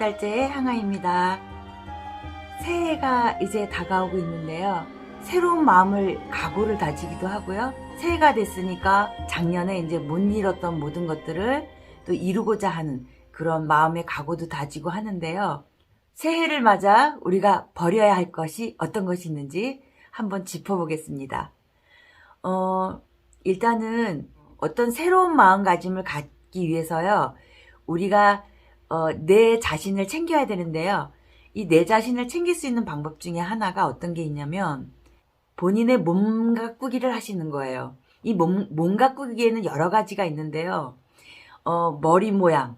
달째의 항아입니다. 새해가 이제 다가오고 있는데요. 새로운 마음을 각오를 다지기도 하고요. 새해가 됐으니까 작년에 이제 못 이뤘던 모든 것들을 또 이루고자 하는 그런 마음의 각오도 다지고 하는데요. 새해를 맞아 우리가 버려야 할 것이 어떤 것이 있는지 한번 짚어보겠습니다. 일단은 어떤 새로운 마음가짐을 갖기 위해서요. 우리가 내 자신을 챙겨야 되는데요. 이 내 자신을 챙길 수 있는 방법 중에 하나가 어떤 게 있냐면 본인의 몸 가꾸기를 하시는 거예요. 이 몸 가꾸기에는 여러 가지가 있는데요. 머리 모양,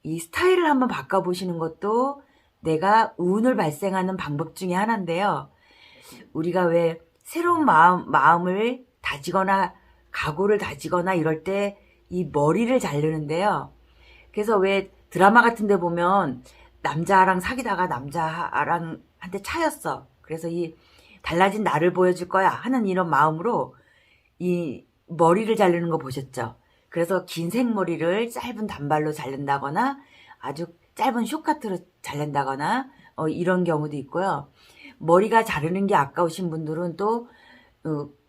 이 스타일을 한번 바꿔보시는 것도 내가 운을 발생하는 방법 중에 하나인데요. 우리가 왜 새로운 마음을 다지거나 각오를 다지거나 이럴 때 이 머리를 자르는데요. 그래서 왜 드라마 같은 데 보면 남자랑 사귀다가 남자랑 한테 차였어. 그래서 이 달라진 나를 보여줄 거야 하는 이런 마음으로 이 머리를 자르는 거 보셨죠? 그래서 긴 생머리를 짧은 단발로 자른다거나 아주 짧은 숏카트로 자른다거나 이런 경우도 있고요. 머리가 자르는 게 아까우신 분들은 또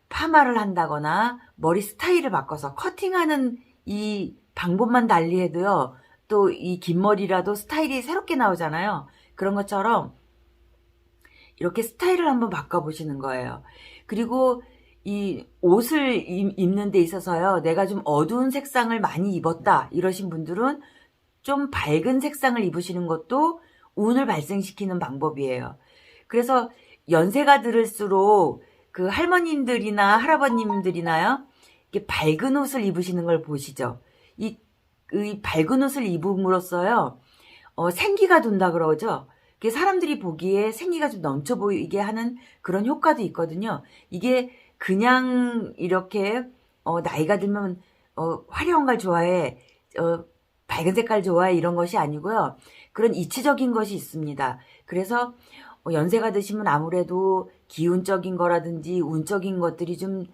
파마를 한다거나 머리 스타일을 바꿔서 커팅하는 이 방법만 달리해도요. 또 이 긴 머리라도 스타일이 새롭게 나오잖아요. 그런 것처럼 이렇게 스타일을 한번 바꿔보시는 거예요. 그리고 이 옷을 입는 데 있어서요. 내가 좀 어두운 색상을 많이 입었다 이러신 분들은 좀 밝은 색상을 입으시는 것도 운을 발생시키는 방법이에요. 그래서 연세가 들을수록 그 할머님들이나 할아버님들이나요. 이렇게 밝은 옷을 입으시는 걸 보시죠. 이 밝은 옷을 입음으로써요. 생기가 돈다 그러죠. 사람들이 보기에 생기가 좀 넘쳐 보이게 하는 그런 효과도 있거든요. 이게 그냥 이렇게 나이가 들면 화려한 걸 좋아해, 밝은 색깔 좋아해 이런 것이 아니고요. 그런 이치적인 것이 있습니다. 그래서 연세가 드시면 아무래도 기운적인 거라든지 운적인 것들이 좀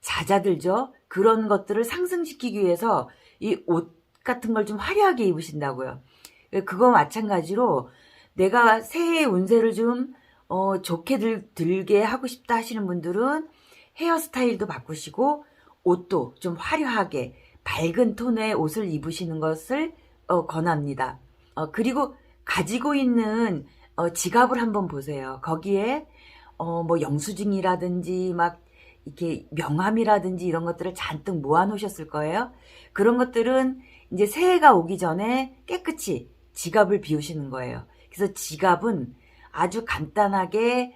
잦아들죠. 그런 것들을 상승시키기 위해서 이 옷 같은 걸 좀 화려하게 입으신다고요. 그거 마찬가지로 내가 새해 운세를 좀 좋게 들게 하고 싶다 하시는 분들은 헤어스타일도 바꾸시고 옷도 좀 화려하게 밝은 톤의 옷을 입으시는 것을 권합니다. 그리고 가지고 있는 지갑을 한번 보세요. 거기에 뭐 영수증이라든지 막 이렇게 명함이라든지 이런 것들을 잔뜩 모아 놓으셨을 거예요. 그런 것들은 이제 새해가 오기 전에 깨끗이 지갑을 비우시는 거예요. 그래서 지갑은 아주 간단하게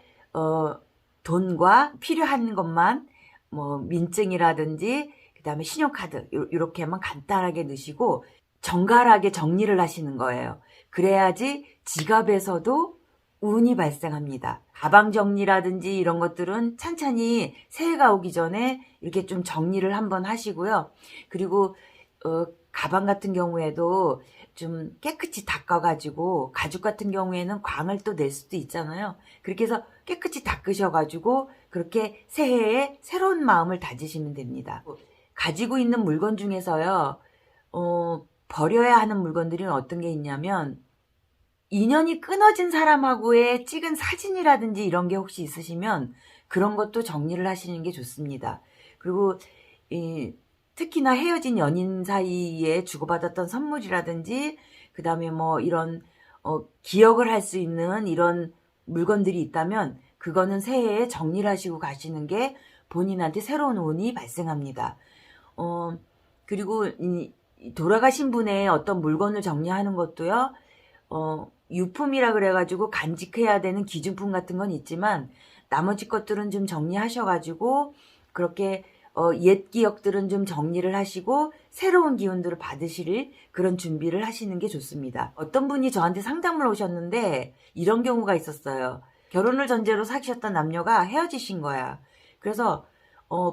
돈과 필요한 것만 뭐 민증이라든지 그다음에 신용카드 이렇게만 간단하게 넣으시고 정갈하게 정리를 하시는 거예요. 그래야지 지갑에서도 운이 발생합니다. 가방 정리라든지 이런 것들은 찬찬히 새해가 오기 전에 이렇게 좀 정리를 한번 하시고요. 그리고 가방 같은 경우에도 좀 깨끗이 닦아가지고 가죽 같은 경우에는 광을 또 낼 수도 있잖아요. 그렇게 해서 깨끗이 닦으셔가지고 그렇게 새해에 새로운 마음을 다지시면 됩니다. 가지고 있는 물건 중에서요. 버려야 하는 물건들은 어떤 게 있냐면 인연이 끊어진 사람하고의 찍은 사진이라든지 이런 게 혹시 있으시면 그런 것도 정리를 하시는 게 좋습니다. 그리고 특히나 헤어진 연인 사이에 주고받았던 선물이라든지 그 다음에 뭐 이런 기억을 할 수 있는 이런 물건들이 있다면 그거는 새해에 정리를 하시고 가시는 게 본인한테 새로운 운이 발생합니다. 그리고 돌아가신 분의 어떤 물건을 정리하는 것도요. 유품이라 그래가지고 간직해야 되는 기준품 같은 건 있지만 나머지 것들은 좀 정리하셔가지고 그렇게 옛 기억들은 좀 정리를 하시고 새로운 기운들을 받으실 그런 준비를 하시는 게 좋습니다. 어떤 분이 저한테 상담을 오셨는데 이런 경우가 있었어요. 결혼을 전제로 사귀셨던 남녀가 헤어지신 거야. 그래서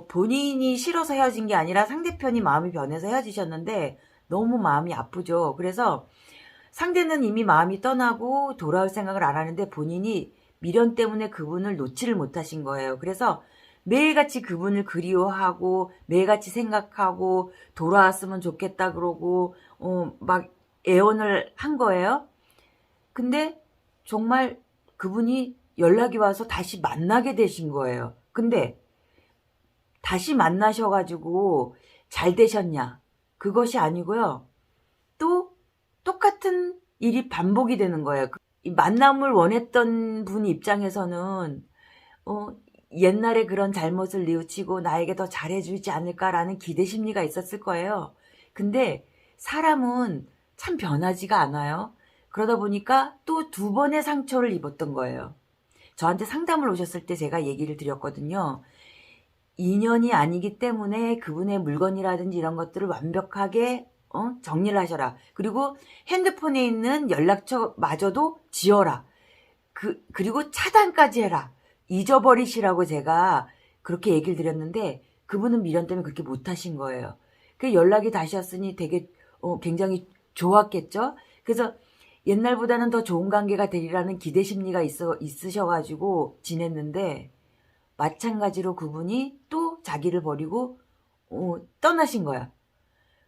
본인이 싫어서 헤어진 게 아니라 상대편이 마음이 변해서 헤어지셨는데 너무 마음이 아프죠. 그래서 상대는 이미 마음이 떠나고 돌아올 생각을 안 하는데 본인이 미련 때문에 그분을 놓지를 못하신 거예요. 그래서 매일같이 그분을 그리워하고 매일같이 생각하고 돌아왔으면 좋겠다 그러고 막 애원을 한 거예요. 근데 정말 그분이 연락이 와서 다시 만나게 되신 거예요. 근데 다시 만나셔가지고 잘 되셨냐? 그것이 아니고요. 또 똑같은 일이 반복이 되는 거예요. 이 만남을 원했던 분 입장에서는 옛날에 그런 잘못을 뉘우치고 나에게 더 잘해주지 않을까라는 기대 심리가 있었을 거예요. 근데 사람은 참 변하지가 않아요. 그러다 보니까 또 두 번의 상처를 입었던 거예요. 저한테 상담을 오셨을 때 제가 얘기를 드렸거든요. 인연이 아니기 때문에 그분의 물건이라든지 이런 것들을 완벽하게 정리를 하셔라. 그리고 핸드폰에 있는 연락처마저도 지워라. 그리고 차단까지 해라. 잊어버리시라고 제가 그렇게 얘기를 드렸는데 그분은 미련 때문에 그렇게 못하신 거예요. 그 연락이 다시 왔으니 되게 굉장히 좋았겠죠. 그래서 옛날보다는 더 좋은 관계가 되리라는 기대 심리가 있으셔가지고 지냈는데 마찬가지로 그분이 또 자기를 버리고 떠나신 거야.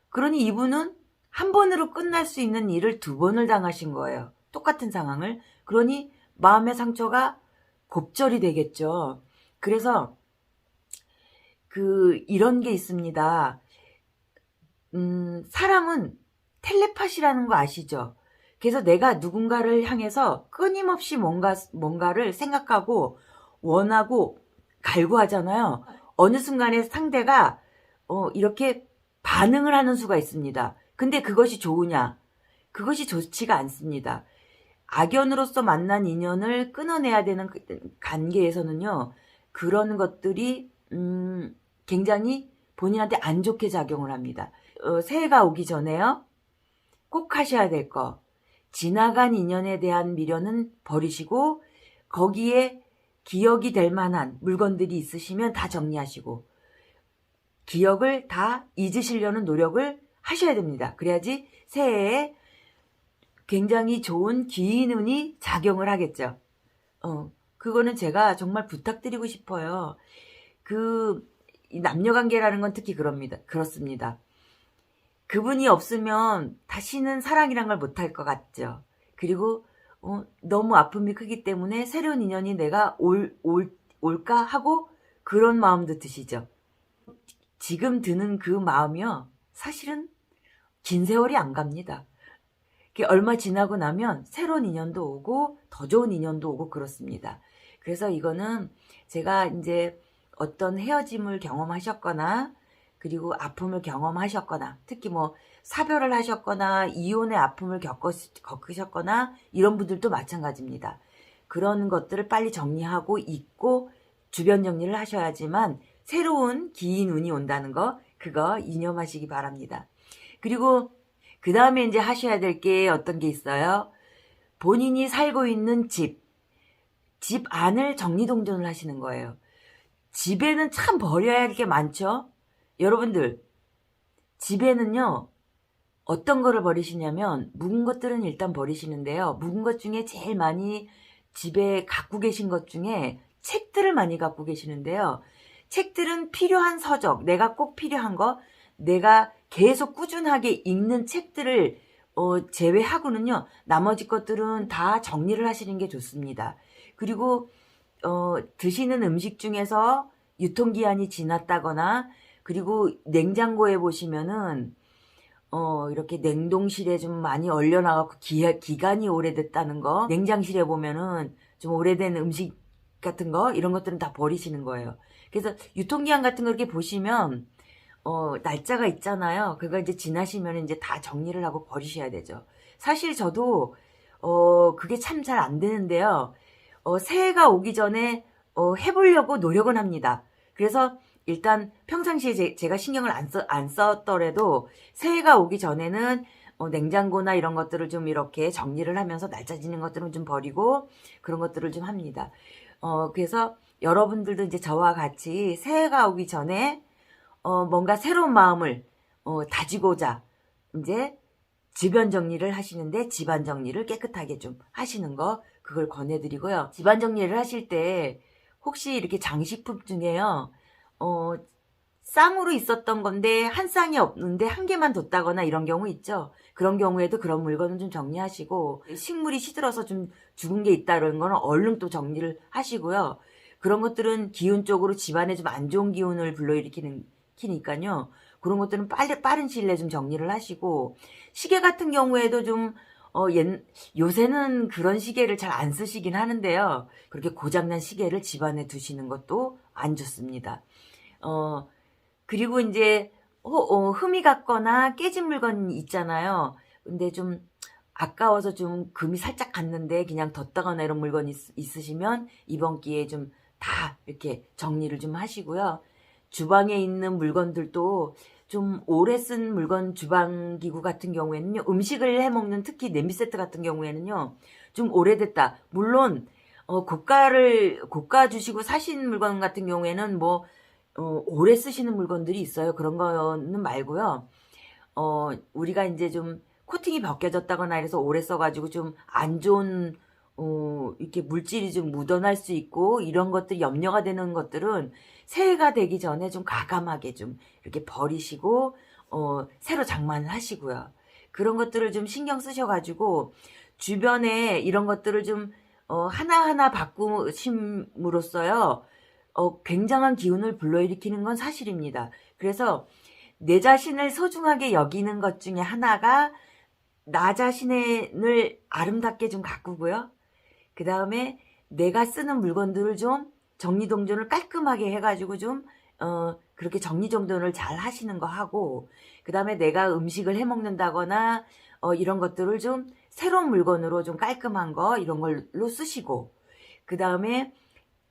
그러니 이분은 한 번으로 끝날 수 있는 일을 두 번을 당하신 거예요. 똑같은 상황을. 그러니 마음의 상처가 곱절이 되겠죠. 그래서 이런 게 있습니다. 사람은 텔레파시라는 거 아시죠? 그래서 내가 누군가를 향해서 끊임없이 뭔가를 생각하고 원하고 갈구하잖아요. 어느 순간에 상대가 이렇게 반응을 하는 수가 있습니다. 근데 그것이 좋으냐? 그것이 좋지가 않습니다. 악연으로서 만난 인연을 끊어내야 되는 관계에서는요. 그런 것들이 굉장히 본인한테 안 좋게 작용을 합니다. 새해가 오기 전에요. 꼭 하셔야 될 거. 지나간 인연에 대한 미련은 버리시고 거기에 기억이 될 만한 물건들이 있으시면 다 정리하시고 기억을 다 잊으시려는 노력을 하셔야 됩니다. 그래야지 새해에 굉장히 좋은 기운이 작용을 하겠죠. 그거는 제가 정말 부탁드리고 싶어요. 남녀관계라는 건 특히 그렇습니다. 그분이 없으면 다시는 사랑이란 걸 못할 것 같죠. 그리고 너무 아픔이 크기 때문에 새로운 인연이 내가 올까 하고 그런 마음도 드시죠. 지금 드는 그 마음이요. 사실은 긴 세월이 안 갑니다. 얼마 지나고 나면 새로운 인연도 오고 더 좋은 인연도 오고 그렇습니다. 그래서 이거는 제가 이제 어떤 헤어짐을 경험하셨거나 그리고 아픔을 경험하셨거나 특히 뭐 사별을 하셨거나 이혼의 아픔을 겪으셨거나 이런 분들도 마찬가지입니다. 그런 것들을 빨리 정리하고 잊고 주변 정리를 하셔야지만 새로운 긴 운이 온다는 거 그거 이념하시기 바랍니다. 그리고 그 다음에 이제 하셔야 될 게 어떤 게 있어요? 본인이 살고 있는 집 안을 정리동전을 하시는 거예요. 집에는 참 버려야 할 게 많죠? 여러분들, 집에는요, 어떤 거를 버리시냐면, 묵은 것들은 일단 버리시는데요. 묵은 것 중에 제일 많이 집에 갖고 계신 것 중에 책들을 많이 갖고 계시는데요. 책들은 필요한 서적, 내가 꼭 필요한 거, 내가 계속 꾸준하게 읽는 책들을 제외하고는요. 나머지 것들은 다 정리를 하시는 게 좋습니다. 그리고 드시는 음식 중에서 유통기한이 지났다거나 그리고 냉장고에 보시면은 이렇게 냉동실에 좀 많이 얼려놔갖고 기간이 오래됐다는 거 냉장실에 보면은 좀 오래된 음식 같은 거 이런 것들은 다 버리시는 거예요. 그래서 유통기한 같은 거 이렇게 보시면 날짜가 있잖아요. 그거 이제 지나시면 이제 다 정리를 하고 버리셔야 되죠. 사실 저도 그게 참 잘 안 되는데요. 새해가 오기 전에 해보려고 노력은 합니다. 그래서 일단 평상시에 제가 신경을 안 썼더라도 새해가 오기 전에는 냉장고나 이런 것들을 좀 이렇게 정리를 하면서 날짜 지는 것들은 좀 버리고 그런 것들을 좀 합니다. 그래서 여러분들도 이제 저와 같이 새해가 오기 전에 뭔가 새로운 마음을 다지고자 이제 주변 정리를 하시는데 집안 정리를 깨끗하게 좀 하시는 거 그걸 권해드리고요. 집안 정리를 하실 때 혹시 이렇게 장식품 중에요. 쌍으로 있었던 건데 한 쌍이 없는데 한 개만 뒀다거나 이런 경우 있죠. 그런 경우에도 그런 물건은 좀 정리하시고, 식물이 시들어서 좀 죽은 게 있다 이런 거는 얼른 또 정리를 하시고요. 그런 것들은 기운 쪽으로 집안에 좀 안 좋은 기운을 불러일으키니까요. 그런 것들은 빠른 시일 내에 좀 정리를 하시고, 시계 같은 경우에도 좀 요새는 그런 시계를 잘 안 쓰시긴 하는데요. 그렇게 고장난 시계를 집안에 두시는 것도 안 좋습니다. 그리고 이제 흠이 갔거나 깨진 물건 있잖아요. 근데 좀 아까워서 좀 금이 살짝 갔는데 그냥 뒀다거나 이런 물건이 있으시면 이번 기회에 좀 다 이렇게 정리를 좀 하시고요. 주방에 있는 물건들도 좀 오래 쓴 물건, 주방기구 같은 경우에는요, 음식을 해먹는 특히 냄비 세트 같은 경우에는요, 좀 오래됐다. 물론 고가 주시고 사신 물건 같은 경우에는 뭐 오래 쓰시는 물건들이 있어요. 그런 거는 말고요. 우리가 이제 좀 코팅이 벗겨졌다거나 이래서 오래 써가지고 좀 안 좋은, 이렇게 물질이 좀 묻어날 수 있고, 이런 것들이 염려가 되는 것들은 새해가 되기 전에 좀 과감하게 좀 이렇게 버리시고, 새로 장만을 하시고요. 그런 것들을 좀 신경 쓰셔가지고, 주변에 이런 것들을 좀, 하나하나 바꾸심으로써요, 굉장한 기운을 불러일으키는 건 사실입니다. 그래서 내 자신을 소중하게 여기는 것 중에 하나가 나 자신을 아름답게 좀 가꾸고요. 그 다음에 내가 쓰는 물건들을 좀 정리정돈을 깔끔하게 해가지고 좀 그렇게 정리정돈을 잘 하시는 거 하고, 그 다음에 내가 음식을 해먹는다거나 이런 것들을 좀 새로운 물건으로 좀 깔끔한 거 이런 걸로 쓰시고, 그 다음에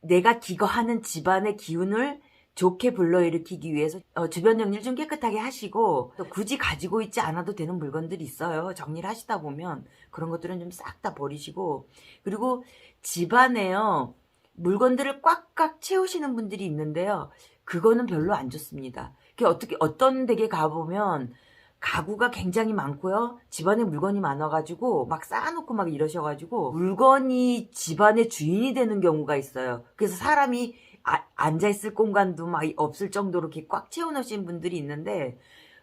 내가 기거하는 집안의 기운을 좋게 불러일으키기 위해서 주변 정리를 좀 깨끗하게 하시고, 또 굳이 가지고 있지 않아도 되는 물건들이 있어요. 정리를 하시다 보면 그런 것들은 좀 싹 다 버리시고, 그리고 집안에요 물건들을 꽉꽉 채우시는 분들이 있는데요. 그거는 별로 안 좋습니다. 어떤 댁에 가보면 가구가 굉장히 많고요. 집안에 물건이 많아가지고 막 쌓아놓고 막 이러셔가지고 물건이 집안의 주인이 되는 경우가 있어요. 그래서 사람이 앉아있을 공간도 막 없을 정도로 이렇게 꽉 채워놓으신 분들이 있는데,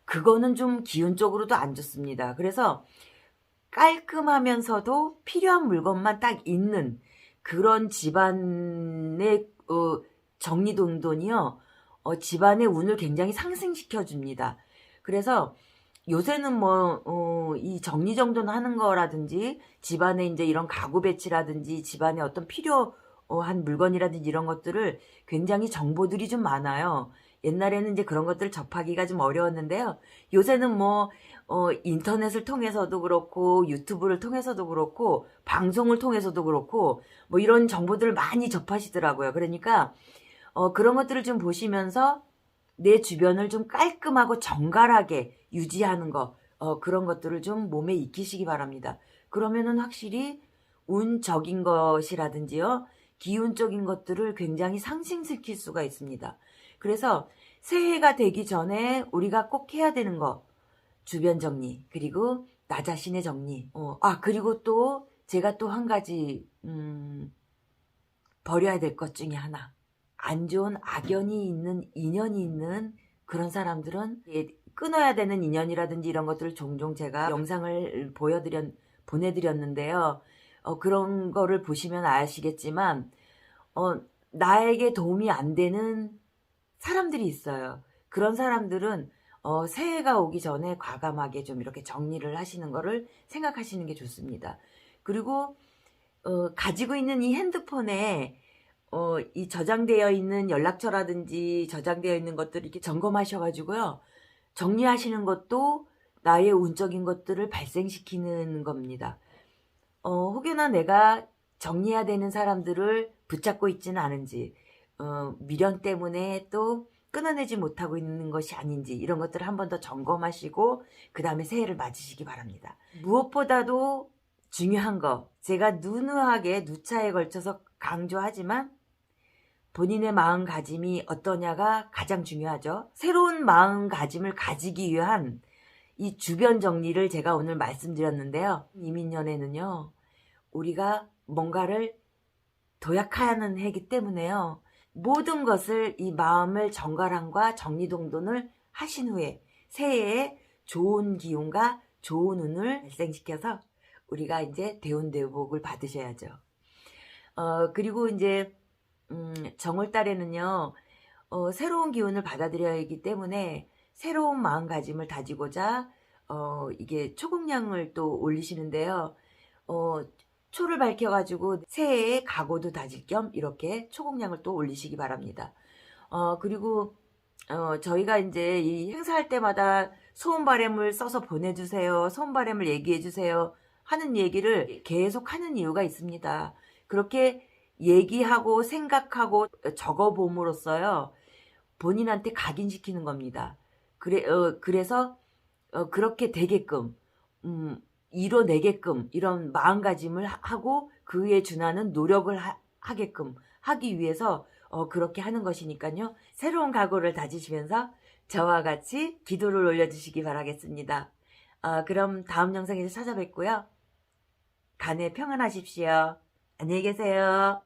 그거는 좀 기운적으로도 안 좋습니다. 그래서 깔끔하면서도 필요한 물건만 딱 있는 그런 집안의 정리동돈이요. 집안의 운을 굉장히 상승시켜 줍니다. 그래서 요새는 이 정리정돈 하는 거라든지, 집안에 이제 이런 가구 배치라든지, 집안에 어떤 필요한 물건이라든지 이런 것들을 굉장히 정보들이 좀 많아요. 옛날에는 이제 그런 것들을 접하기가 좀 어려웠는데요. 요새는 인터넷을 통해서도 그렇고, 유튜브를 통해서도 그렇고, 방송을 통해서도 그렇고, 이런 정보들을 많이 접하시더라고요. 그러니까, 그런 것들을 좀 보시면서 내 주변을 좀 깔끔하고 정갈하게 유지하는 거, 그런 것들을 좀 몸에 익히시기 바랍니다. 그러면은 확실히 운적인 것이라든지요, 기운적인 것들을 굉장히 상승시킬 수가 있습니다. 그래서 새해가 되기 전에 우리가 꼭 해야 되는 거, 주변 정리, 그리고 나 자신의 정리. 그리고 또 제가 또 한 가지 버려야 될 것 중에 하나. 안 좋은 악연이 있는, 인연이 있는 그런 사람들은 끊어야 되는 인연이라든지 이런 것들을 종종 제가 영상을 보내드렸는데요. 그런 거를 보시면 아시겠지만, 나에게 도움이 안 되는 사람들이 있어요. 그런 사람들은 새해가 오기 전에 과감하게 좀 이렇게 정리를 하시는 거를 생각하시는 게 좋습니다. 그리고 가지고 있는 이 핸드폰에 이 저장되어 있는 연락처라든지 저장되어 있는 것들을 이렇게 점검하셔가지고요. 정리하시는 것도 나의 운적인 것들을 발생시키는 겁니다. 혹여나 내가 정리해야 되는 사람들을 붙잡고 있지는 않은지, 미련 때문에 또 끊어내지 못하고 있는 것이 아닌지, 이런 것들을 한 번 더 점검하시고 그 다음에 새해를 맞으시기 바랍니다. 무엇보다도 중요한 거, 제가 누누하게 누차에 걸쳐서 강조하지만 본인의 마음가짐이 어떠냐가 가장 중요하죠. 새로운 마음가짐을 가지기 위한 이 주변 정리를 제가 오늘 말씀드렸는데요. 이민년에는요, 우리가 뭔가를 도약하는 해이기 때문에요. 모든 것을 이 마음을 정갈함과 정리동돈을 하신 후에 새해에 좋은 기운과 좋은 운을 발생시켜서 우리가 이제 대운대복을 받으셔야죠. 그리고 이제 정월달에는요, 새로운 기운을 받아들여야 하기 때문에 새로운 마음가짐을 다지고자 이게 초공량을 또 올리시는데요. 초를 밝혀가지고 새해의 각오도 다질 겸 이렇게 초공량을 또 올리시기 바랍니다. 그리고 저희가 이제 이 행사할 때마다 소원바람을 써서 보내주세요. 소원바람을 얘기해주세요. 하는 얘기를 계속 하는 이유가 있습니다. 그렇게 얘기하고 생각하고 적어봄으로써요. 본인한테 각인시키는 겁니다. 그래서 그렇게 되게끔 이뤄내게끔 이런 마음가짐을 하고 그에 준하는 노력을 하게끔 하기 위해서 그렇게 하는 것이니까요. 새로운 각오를 다지시면서 저와 같이 기도를 올려주시기 바라겠습니다. 그럼 다음 영상에서 찾아뵙고요. 간에 평안하십시오. 안녕히 계세요.